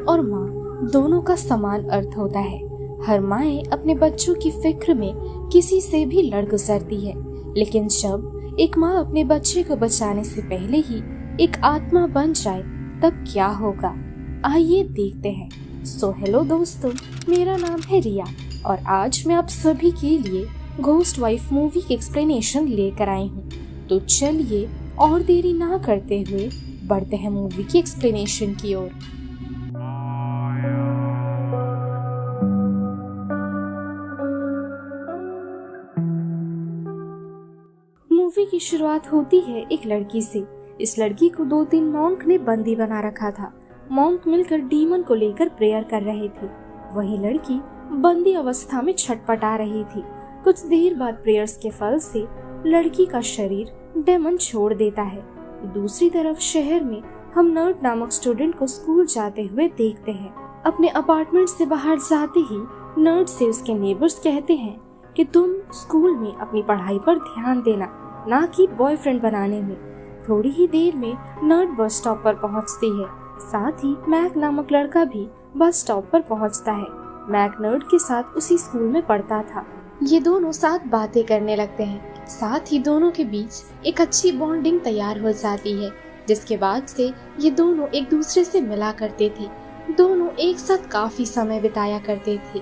और माँ दोनों का समान अर्थ होता है। हर माँ अपने बच्चों की फिक्र में किसी से भी लड़ गुजरती है, लेकिन जब एक माँ अपने बच्चे को बचाने से पहले ही एक आत्मा बन जाए तब क्या होगा, आइए देखते हैं। सो हेलो दोस्तों, मेरा नाम है रिया और आज मैं आप सभी के लिए घोस्ट वाइफ मूवी की एक्सप्लेनेशन लेकर आई हूँ। तो चलिए और देरी ना करते हुए बढ़ते हैं मूवी की एक्सप्लेनेशन की ओर। मूवी की शुरुआत होती है एक लड़की से। इस लड़की को 2-3 मॉन्क ने बंदी बना रखा था। मॉन्क मिलकर डीमन को लेकर प्रेयर कर रहे थे। वही लड़की बंदी अवस्था में छटपटा रही थी। कुछ देर बाद प्रेयर्स के फल से लड़की का शरीर डेमन छोड़ देता है। दूसरी तरफ शहर में हम नर्ड नामक स्टूडेंट को स्कूल जाते हुए देखते हैं। अपने अपार्टमेंट से बाहर जाते ही नर्ड से उसके नेबर्स कहते हैं कि तुम स्कूल में अपनी पढ़ाई पर ध्यान देना, ना कि बॉयफ्रेंड बनाने में। थोड़ी ही देर में नर्ड बस स्टॉप पर पहुंचती है। साथ ही मैक नामक लड़का भी बस स्टॉप पर पहुंचता है। मैक नर्ड के साथ उसी स्कूल में पढ़ता था। ये दोनों साथ बातें करने लगते हैं। साथ ही दोनों के बीच एक अच्छी बॉन्डिंग तैयार हो जाती है, जिसके बाद से ये दोनों एक दूसरे से मिला करते थे। दोनों एक साथ काफी समय बिताया करते थे,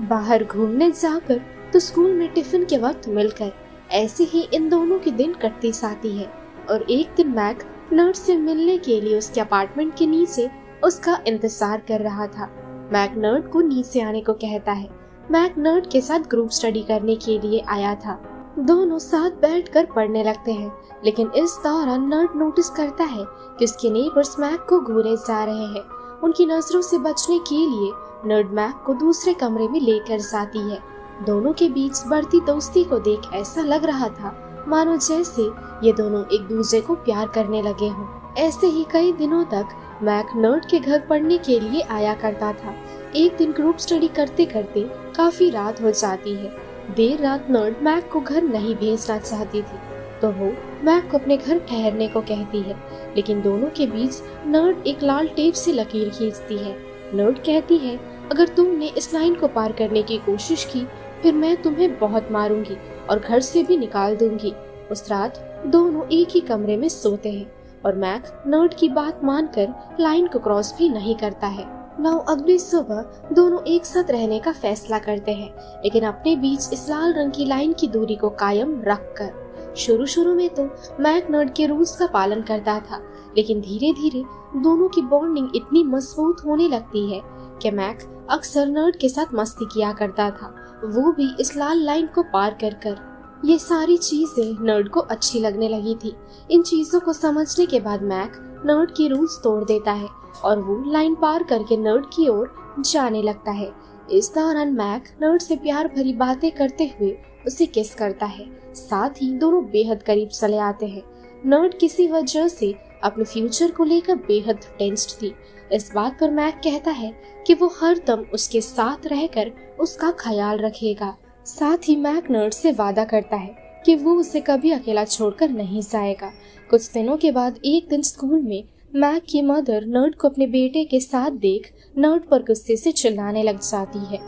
बाहर घूमने जाकर तो स्कूल में टिफिन के वक्त मिलकर। ऐसे ही इन दोनों के दिन कटती जाती है और एक दिन मैक नर्ड से मिलने के लिए उसके अपार्टमेंट के नीचे उसका इंतजार कर रहा था। मैक नर्ड को नीचे आने को कहता है। मैक नर्ड के साथ ग्रुप स्टडी करने के लिए आया था। दोनों साथ बैठकर पढ़ने लगते हैं, लेकिन इस दौरान नर्ड नोटिस करता है कि उसके नेबर्स मैक को घूरे जा रहे हैं। उनकी नजरों से बचने के लिए नर्ड मैक को दूसरे कमरे में लेकर जाती है। दोनों के बीच बढ़ती दोस्ती को देख ऐसा लग रहा था मानो जैसे ये दोनों एक दूसरे को प्यार करने लगे हों। ऐसे ही कई दिनों तक मैक नर्ड के घर पढ़ने के लिए आया करता था। एक दिन ग्रुप स्टडी करते करते काफी रात हो जाती है। देर रात नर्ड मैक को घर नहीं भेजना चाहती थी, तो वो मैक को अपने घर ठहरने को कहती है, लेकिन दोनों के बीच नर्ड एक लाल टेप से लकीर खींचती है। नर्ड कहती है, अगर तुमने इस लाइन को पार करने की कोशिश की फिर मैं तुम्हें बहुत मारूंगी और घर से भी निकाल दूंगी। उस रात दोनों एक ही कमरे में सोते हैं और मैक नर्ड की बात मानकर लाइन को क्रॉस भी नहीं करता है। अगली सुबह दोनों एक साथ रहने का फैसला करते हैं, लेकिन अपने बीच इस लाल रंग की लाइन की दूरी को कायम रखकर। शुरू में तो मैक नर्ड के रूल्स का पालन करता था, लेकिन धीरे धीरे दोनों की बॉन्डिंग इतनी मजबूत होने लगती है कि मैक अक्सर नर्ड के साथ मस्ती किया करता था, वो भी इस लाल लाइन को पार कर। ये सारी चीजें नर्ड को अच्छी लगने लगी थी। इन चीजों को समझने के बाद मैक नर्ड के रूल्स तोड़ देता है और वो लाइन पार करके नर्ड की ओर जाने लगता है। इस दौरान मैक नर्ड से प्यार भरी बातें करते हुए उसे किस करता है। साथ ही दोनों बेहद करीब चले आते हैं। नर्ड किसी वजह से अपने फ्यूचर को लेकर बेहद टेंस्ड थी। इस बात पर मैक कहता है कि वो हर दम उसके साथ रहकर उसका ख्याल रखेगा। साथ ही मैक नर्ड से वादा करता है कि वो उसे कभी अकेला छोड़कर नहीं जाएगा। कुछ दिनों के बाद एक दिन स्कूल में मैक की मदर नर्ड को अपने बेटे के साथ देख नर्ड पर गुस्से से चिल्लाने लग जाती है।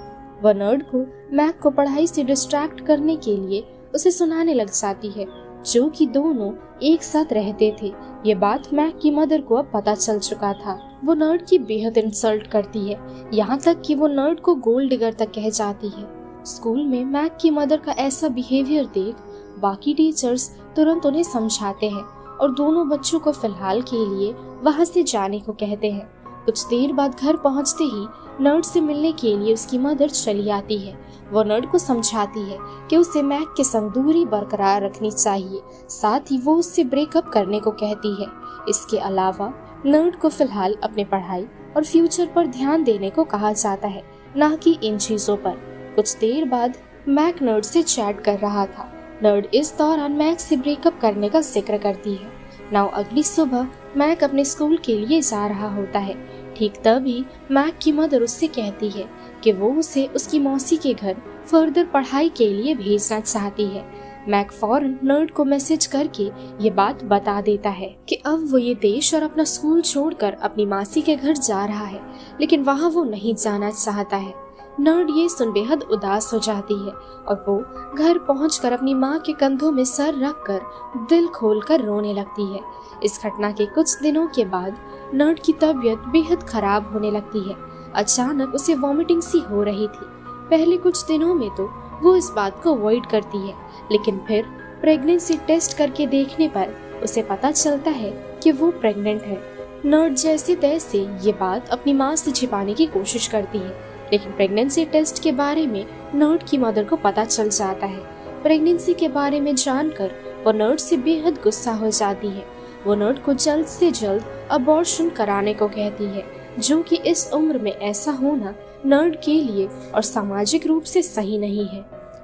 वह नर्ड को मैक को पढ़ाई से डिस्ट्रैक्ट करने के लिए उसे सुनाने लग जाती है, जो कि दोनों एक साथ रहते थे। ये बात मैक की मदर को अब पता चल चुका था। वो नर्ड की बेहद इंसल्ट करती है, यहाँ तक कि वो नर्ड को गोल्ड डिगर तक कह जाती है। स्कूल में मैक की मदर का ऐसा बिहेवियर देख बाकी टीचर्स तुरंत उन्हें समझाते हैं और दोनों बच्चों को फिलहाल के लिए वहां से जाने को कहते हैं। कुछ देर बाद घर पहुंचते ही नर्ड से मिलने के लिए उसकी मदर चली आती है। वो नर्ड को समझाती है कि उसे मैक के संग दूरी बरकरार रखनी चाहिए। साथ ही वो उससे ब्रेकअप करने को कहती है। इसके अलावा नर्ड को फिलहाल अपने पढ़ाई और फ्यूचर पर ध्यान देने को कहा जाता है, न कि इन चीजों पर। कुछ देर बाद मैक नर्ड से चैट कर रहा था। नर्ड इस दौरान मैक से ब्रेकअप करने का जिक्र करती है। अगली सुबह मैक अपने स्कूल के लिए जा रहा होता है। ठीक तभी मैक की मदर उससे कहती है कि वो उसे उसकी मौसी के घर फर्दर पढ़ाई के लिए भेजना चाहती है। मैक फौरन नर्ड को मैसेज करके ये बात बता देता है कि अब वो ये देश और अपना स्कूल छोड़कर अपनी मासी के घर जा रहा है, लेकिन वहाँ वो नहीं जाना चाहता है। नर्ड ये सुन बेहद उदास हो जाती है और वो घर पहुंचकर अपनी माँ के कंधों में सर रखकर दिल खोलकर रोने लगती है। इस घटना के कुछ दिनों के बाद नर्ड की तबीयत बेहद खराब होने लगती है। अचानक उसे वॉमिटिंग सी हो रही थी। पहले कुछ दिनों में तो वो इस बात को अवॉइड करती है, लेकिन फिर प्रेगनेंसी टेस्ट करके देखने पर उसे पता चलता है कि वो प्रेग्नेंट है। नर्ड जैसे तैसे ये बात अपनी माँ से छिपाने की कोशिश करती है, लेकिन प्रेगनेंसी टेस्ट के बारे में नर्ड की मदर को पता चल जाता है। प्रेगनेंसी के बारे में जानकर वो नर्ड से बेहद गुस्सा हो जाती है। वो नर्ड को जल्द से जल्द अबॉर्शन कराने को कहती है, जो कि इस उम्र में ऐसा होना नर्ड के लिए और सामाजिक रूप से सही नहीं है।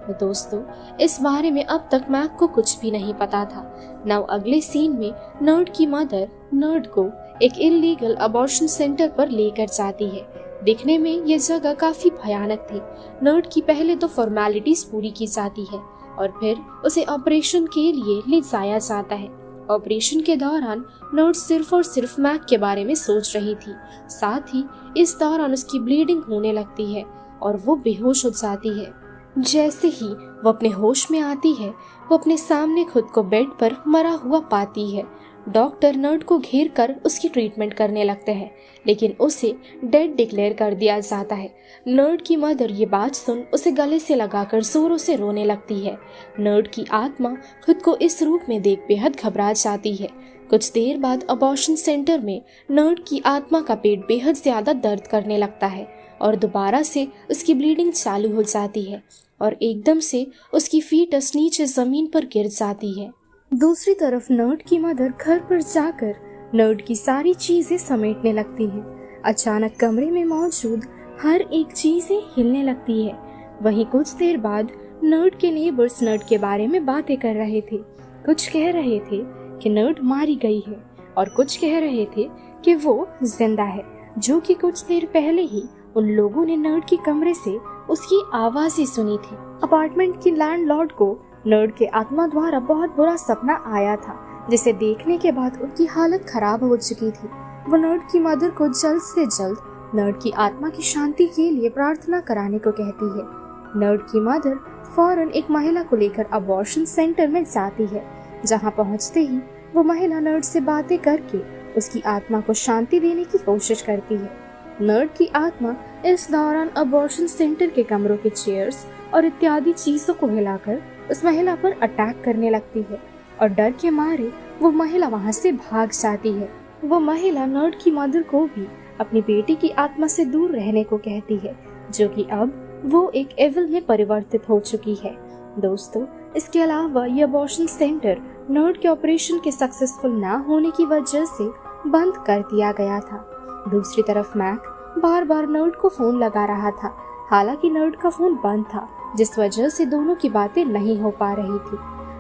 तो दोस्तों, इस बारे में अब तक मैक को कुछ भी नहीं पता था। नाउ अगले सीन में नर्ड की मदर नर्ड को एक इल्लीगल अबॉर्शन सेंटर पर लेकर जाती है। दिखने में ये जगह काफी भयानक थी। नर्ड की पहले तो फॉर्मेलिटीज पूरी की जाती है और फिर उसे ऑपरेशन के लिए ले जाया जाता है। ऑपरेशन के दौरान नर्ड सिर्फ और सिर्फ मैक के बारे में सोच रही थी। साथ ही इस दौरान उसकी ब्लीडिंग होने लगती है और वो बेहोश हो जाती है। जैसे ही वो अपने होश में आती है, वो अपने सामने खुद को बेड पर मरा हुआ पाती है। डॉक्टर नर्ड को घेर कर उसकी ट्रीटमेंट करने लगते हैं, लेकिन उसे डेड डिक्लेयर कर दिया जाता है। नर्ड की मदर ये बात सुन उसे गले से लगाकर जोरों से रोने लगती है। नर्ड की आत्मा खुद को इस रूप में देख बेहद घबरा जाती है। कुछ देर बाद अबॉर्शन सेंटर में नर्ड की आत्मा का पेट बेहद ज्यादा दर्द करने लगता है और दोबारा से उसकी ब्लीडिंग चालू हो जाती है और एकदम से उसकी फीटस नीचे जमीन पर गिर जाती है। दूसरी तरफ नर्ड की मदर घर पर जाकर नर्ड की सारी चीजें समेटने लगती है। अचानक कमरे में मौजूद हर एक चीजें हिलने लगती है। वहीं कुछ देर बाद नर्ड के नेबर्स नर्ड के बारे में बातें कर रहे थे। कुछ कह रहे थे कि नर्ड मारी गई है और कुछ कह रहे थे कि वो जिंदा है, जो कि कुछ देर पहले ही उन लोगों ने नर्ड के कमरे से उसकी आवाजें सुनी थी। अपार्टमेंट की लैंडलॉर्ड को नर्ड के आत्मा द्वारा बहुत बुरा सपना आया था, जिसे देखने के बाद उनकी हालत खराब हो चुकी थी। वो नर्ड की मदर को जल्द से जल्द नर्ड की आत्मा की शांति के लिए प्रार्थना कराने को कहती है। नर्ड की मदर फौरन एक महिला को लेकर अबॉर्शन सेंटर में जाती है। जहां पहुंचते ही वो महिला नर्ड से बातें करके उसकी आत्मा को शांति देने की कोशिश करती है। नर्ड की आत्मा इस दौरान अबॉर्शन सेंटर के कमरों के चेयर्स और इत्यादि चीजों को हिलाकर उस महिला पर अटैक करने लगती है और डर के मारे वो महिला वहां से भाग जाती है। वो महिला नर्ड की मदर को भी अपनी बेटी की आत्मा से दूर रहने को कहती है, जो कि अब वो एक एविल में परिवर्तित हो चुकी है। दोस्तों, इसके अलावा ये अबॉर्शन सेंटर नर्ड के ऑपरेशन के सक्सेसफुल ना होने की वजह से बंद कर दिया गया था। दूसरी तरफ मैक बार बार नर्ड को फोन लगा रहा था, हालांकि नर्ड का फोन बंद था, जिस वजह से दोनों की बातें नहीं हो पा रही थी।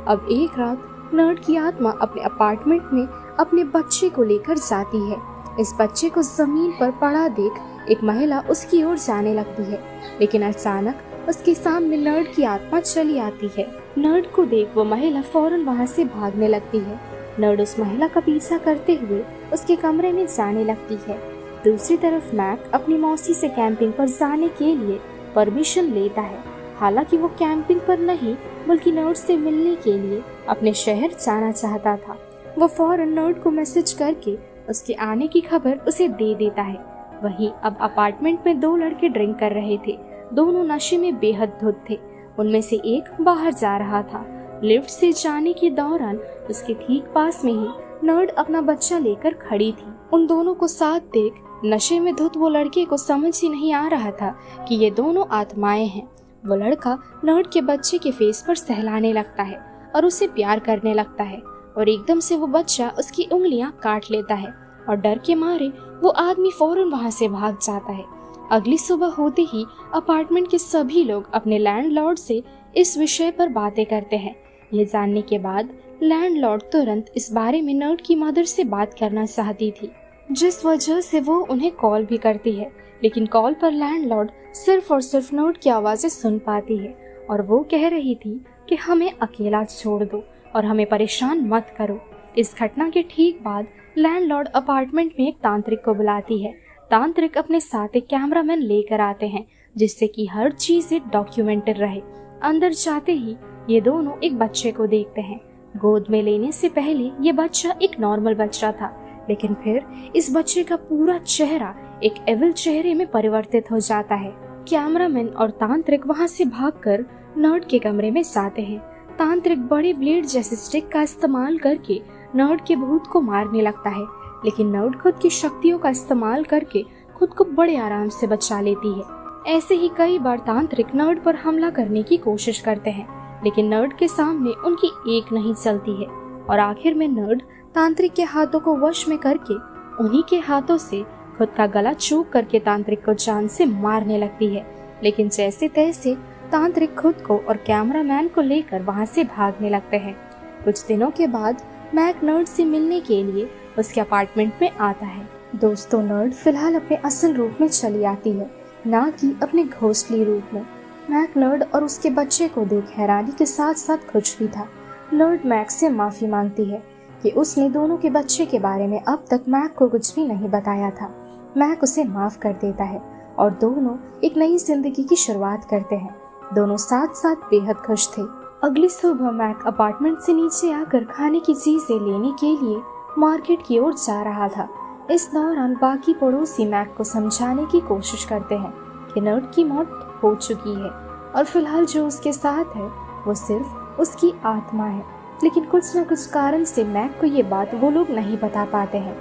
अब एक रात नर्ड की आत्मा अपने अपार्टमेंट में अपने बच्चे को लेकर जाती है। इस बच्चे को जमीन पर पड़ा देख एक महिला उसकी ओर जाने लगती है, लेकिन अचानक उसके सामने नर्ड की आत्मा चली आती है। नर्ड को देख वो महिला फौरन वहां से भागने लगती है। नर्ड उस महिला का पीछा करते हुए उसके कमरे में जाने लगती है। दूसरी तरफ मैक अपनी मौसी से कैंपिंग पर जाने के लिए परमिशन लेता है। हालांकि वो कैंपिंग पर नहीं बल्कि नर्ड से मिलने के लिए अपने शहर जाना चाहता था। वो फौरन नर्ड को मैसेज करके उसके आने की खबर उसे दे देता है। वहीं अब अपार्टमेंट में दो लड़के ड्रिंक कर रहे थे। दोनों नशे में बेहद धुत थे। उनमें से एक बाहर जा रहा था। लिफ्ट से जाने के दौरान उसके ठीक पास में ही नर्ड अपना बच्चा लेकर खड़ी थी। उन दोनों को साथ देख नशे में धुत वो लड़के को समझ ही नहीं आ रहा था कि ये दोनों आत्माएं हैं। वो लड़का नर्ड के बच्चे के फेस पर सहलाने लगता है और उसे प्यार करने लगता है और एकदम से वो बच्चा उसकी उंगलियां काट लेता है और डर के मारे वो आदमी फौरन वहां से भाग जाता है। अगली सुबह होते ही अपार्टमेंट के सभी लोग अपने लैंडलॉर्ड से इस विषय पर बातें करते हैं। ये जानने के बाद लैंडलॉर्ड तुरंत इस बारे में नर्ड की मदर से बात करना चाहती थी, जिस वजह से वो उन्हें कॉल भी करती है, लेकिन कॉल पर लैंडलॉर्ड सिर्फ और सिर्फ नर्ड की आवाजें सुन पाती है और वो कह रही थी कि हमें अकेला छोड़ दो और हमें परेशान मत करो। इस घटना के ठीक बाद लैंडलॉर्ड अपार्टमेंट में एक तांत्रिक को बुलाती है। तांत्रिक अपने साथ एक कैमरामैन लेकर आते हैं जिससे कि हर चीज डॉक्यूमेंटेड रहे। अंदर जाते ही ये दोनों एक बच्चे को देखते हैं। गोद में लेने से पहले ये बच्चा एक नॉर्मल बच्चा था, लेकिन फिर इस बच्चे का पूरा चेहरा एक एविल चेहरे में परिवर्तित हो जाता है। कैमरामैन और तांत्रिक वहाँ से भागकर नर्ड के कमरे में जाते हैं। तांत्रिक बड़े ब्लेड जैसे स्टिक का इस्तेमाल करके नर्ड के भूत को मारने लगता है, लेकिन नर्ड खुद की शक्तियों का इस्तेमाल करके खुद को बड़े आराम से बचा लेती है। ऐसे ही कई बार तांत्रिक नर्ड पर हमला करने की कोशिश करते हैं, लेकिन नर्ड के सामने उनकी एक नहीं चलती है और आखिर में नर्ड तांत्रिक के हाथों को वश में करके उन्हीं के हाथों से खुद का गला चूक करके तांत्रिक को जान से मारने लगती है। लेकिन जैसे तैसे तांत्रिक खुद को और कैमरामैन को लेकर वहाँ से भागने लगते हैं। कुछ दिनों के बाद मैक नर्ड से मिलने के लिए उसके अपार्टमेंट में आता है। दोस्तों, नर्ड फिलहाल अपने असल रूप में चली आती है, ना कि अपने घोस्टली रूप में। मैक नर्ड और उसके बच्चे को देख हैरानी के साथ साथ खुश भी था। नर्ड मैक से माफी मांगती है कि उसने दोनों के बच्चे के बारे में अब तक मैक को कुछ भी नहीं बताया था। मैक उसे माफ कर देता है और दोनों एक नई जिंदगी की शुरुआत करते हैं। दोनों साथ साथ बेहद खुश थे। अगली सुबह मैक अपार्टमेंट से नीचे आकर खाने की चीजें लेने के लिए मार्केट की ओर जा रहा था। इस दौरान बाकी पड़ोसी मैक को समझाने की कोशिश करते हैं कि नर्ड की मौत हो चुकी है और फिलहाल जो उसके साथ है वो सिर्फ उसकी आत्मा है। लेकिन कुछ न कुछ कारण से मैक को ये बात वो लोग नहीं बता पाते हैं।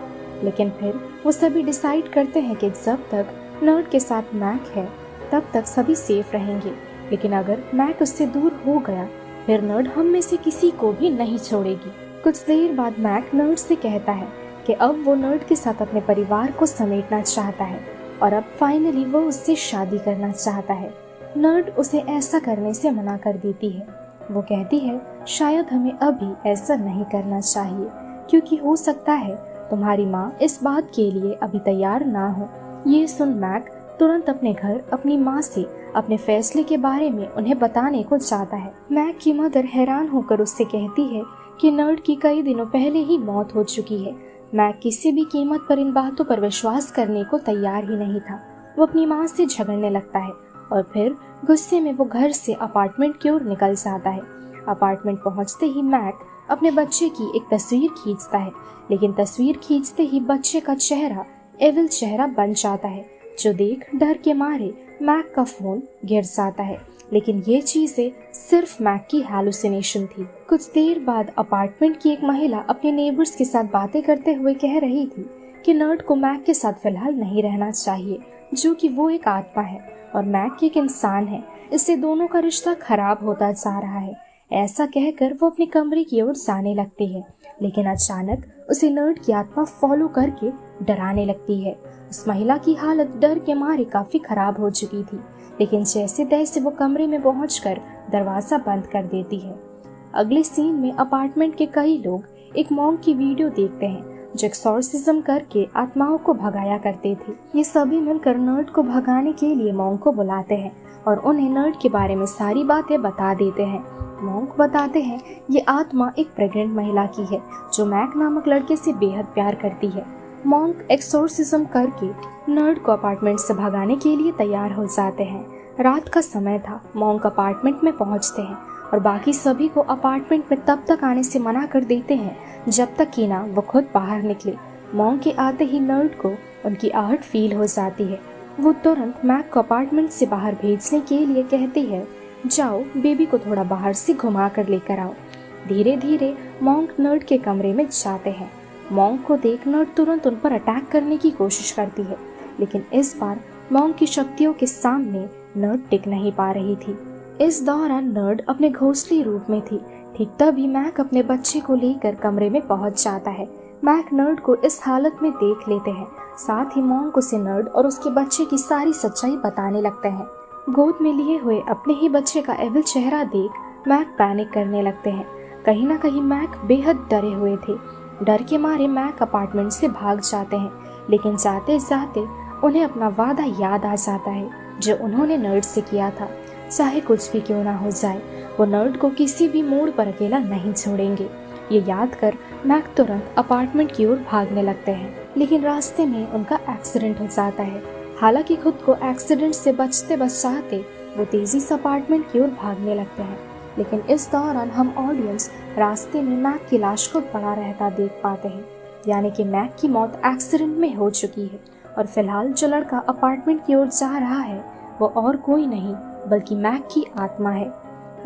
लेकिन फिर वो सभी डिसाइड करते हैं कि जब तक नर्ड के साथ मैक है तब तक सभी सेफ रहेंगे, लेकिन अगर मैक उससे दूर हो गया फिर नर्ड हम में से किसी को भी नहीं छोड़ेगी। कुछ देर बाद मैक नर्ड से कहता है कि अब वो नर्ड के साथ अपने परिवार को समेटना चाहता है और अब फाइनली वो उससे शादी करना चाहता है। नर्ड उसे ऐसा करने से मना कर देती है। वो कहती है शायद हमें अभी ऐसा नहीं करना चाहिए, क्योंकि हो सकता है तुम्हारी माँ इस बात के लिए अभी तैयार ना हो। ये सुन मैक तुरंत अपने घर अपनी माँ से अपने फैसले के बारे में उन्हें बताने को चाहता है। मैक की मदर हैरान होकर उससे कहती है कि नर्ड की कई दिनों पहले ही मौत हो चुकी है। मैक किसी भी कीमत पर इन बातों पर विश्वास करने को तैयार ही नहीं था। वो अपनी माँ से झगड़ने लगता है और फिर गुस्से में वो घर से अपार्टमेंट की ओर निकल जाता है। अपार्टमेंट पहुंचते ही मैक अपने बच्चे की एक तस्वीर खींचता है, लेकिन तस्वीर खींचते ही बच्चे का चेहरा एविल चेहरा बन जाता है, जो देख डर के मारे मैक का फोन गिर जाता है। लेकिन ये चीजें सिर्फ मैक की हैलुसिनेशन थी। कुछ देर बाद अपार्टमेंट की एक महिला अपने नेबर्स के साथ बातें करते हुए कह रही थी कि नर्ड को मैक के साथ फिलहाल नहीं रहना चाहिए, जो कि वो एक आत्मा है और मैक एक इंसान है। इससे दोनों का रिश्ता खराब होता जा रहा है। ऐसा कहकर वो अपने कमरे की ओर जाने लगती है, लेकिन अचानक उसे नर्ड की आत्मा फॉलो करके डराने लगती है। उस महिला की हालत डर के मारे काफी खराब हो चुकी थी, लेकिन जैसे तैसे वो कमरे में पहुंचकर दरवाजा बंद कर देती है। अगले सीन में अपार्टमेंट के कई लोग एक मॉन्क की वीडियो देखते हैं जो एक्सॉर्सिज्म करके आत्माओं को भगाया करते थे। ये सभी मिलकर नर्ड को भगाने के लिए मॉन्क को बुलाते हैं और उन्हें नर्ड के बारे में सारी बातें बता देते हैं। मॉन्क बताते हैं ये आत्मा एक प्रेग्नेंट महिला की है जो मैक नामक लड़के से बेहद प्यार करती है। मॉन्क एक्सोर्सिज्म करके नर्ड को अपार्टमेंट से भगाने के लिए तैयार हो जाते हैं। रात का समय था। मॉन्क अपार्टमेंट में पहुंचते हैं और बाकी सभी को अपार्टमेंट में तब तक आने से मना कर देते हैं जब तक कि ना वो खुद बाहर निकले। मॉन्क के आते ही नर्ड को उनकी आहट फील हो जाती है। वो तुरंत मैक को अपार्टमेंट से बाहर भेजने के लिए कहती है, जाओ बेबी को थोड़ा बाहर से घुमा कर लेकर आओ। धीरे धीरे मॉन्क नर्ड के कमरे में जाते हैं। मॉन्क को देख नर्ड तुरंत उन पर अटैक करने की कोशिश करती है, लेकिन इस बार मॉन्क की शक्तियों के सामने नर्ड टिक नहीं पा रही थी। इस दौरान नर्ड अपने घोंसले रूप में थी। ठीक तभी मैक अपने बच्चे को लेकर कमरे में पहुंच जाता है। मैक नर्ड को इस हालत में देख लेते हैं। साथ ही मॉन्क उसे नर्ड और उसके बच्चे की सारी सच्चाई बताने लगते हैं। गोद में लिए हुए अपने ही बच्चे का एविल चेहरा देख मैक पैनिक करने लगते हैं। कहीं ना कहीं मैक बेहद डरे हुए थे। डर के मारे मैक अपार्टमेंट से भाग जाते हैं, लेकिन जाते जाते उन्हें अपना वादा याद आ जाता है जो उन्होंने नर्ड से किया था। चाहे कुछ भी क्यों ना हो जाए, वो नर्ड को किसी भी मोड़ पर अकेला नहीं छोड़ेंगे। ये याद कर मैक तुरंत अपार्टमेंट की ओर भागने लगते हैं, लेकिन रास्ते में उनका एक्सीडेंट हो जाता है। हालांकि खुद को एक्सीडेंट से बचते बचाते वो तेजी से अपार्टमेंट की ओर भागने लगते हैं, लेकिन इस दौरान हम ऑडियंस रास्ते में मैक की लाश को पड़ा रहता देख पाते हैं। यानी कि मैक की मौत एक्सीडेंट में हो चुकी है और फिलहाल जो लड़का अपार्टमेंट की ओर जा रहा है वो और कोई नहीं बल्कि मैक की आत्मा है।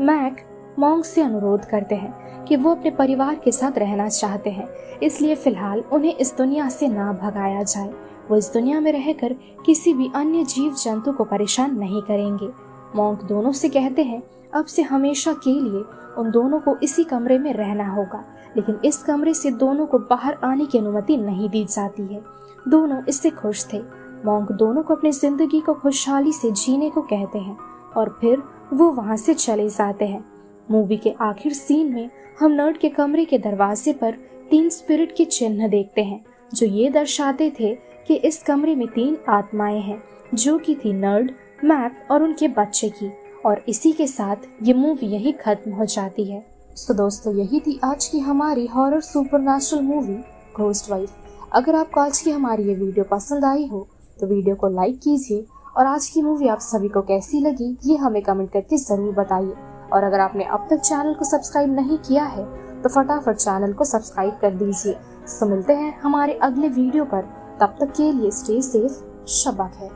मैक मॉन्क से अनुरोध करते हैं कि वो अपने परिवार के साथ रहना चाहते हैं, इसलिए फिलहाल उन्हें इस दुनिया से ना भगाया जाए। वो इस दुनिया में रहकर किसी भी अन्य जीव जंतु को परेशान नहीं करेंगे। मॉन्क दोनों से कहते हैं अब से हमेशा के लिए उन दोनों को इसी कमरे में रहना होगा, लेकिन इस कमरे से दोनों को बाहर आने की अनुमति नहीं दी जाती है। दोनों इससे खुश थे। मॉन्क दोनों को अपनी जिंदगी को खुशहाली से जीने को कहते हैं और फिर वो वहां से चले जाते हैं। मूवी के आखिर सीन में हम नर्ड के कमरे के दरवाजे पर 3 स्पिरिट के चिन्ह देखते हैं, जो ये दर्शाते थे कि इस कमरे में 3 आत्माएं हैं, जो कि थी नर्ड, मैक और उनके बच्चे की। और इसी के साथ ये मूवी यही खत्म हो जाती है। तो दोस्तों, यही थी आज की हमारी horror supernatural movie ghost wife. अगर आपको आज की हमारी ये वीडियो पसंद आई हो तो वीडियो को लाइक कीजिए और आज की मूवी आप सभी को कैसी लगी ये हमें कमेंट करके जरूर बताइए। और अगर आपने अब तक चैनल को सब्सक्राइब नहीं किया है तो फटाफट चैनल को सब्सक्राइब कर दीजिए। तो मिलते हैं हमारे अगले वीडियो पर, तब तक के लिए स्टे सेफ, शब्बा खैर।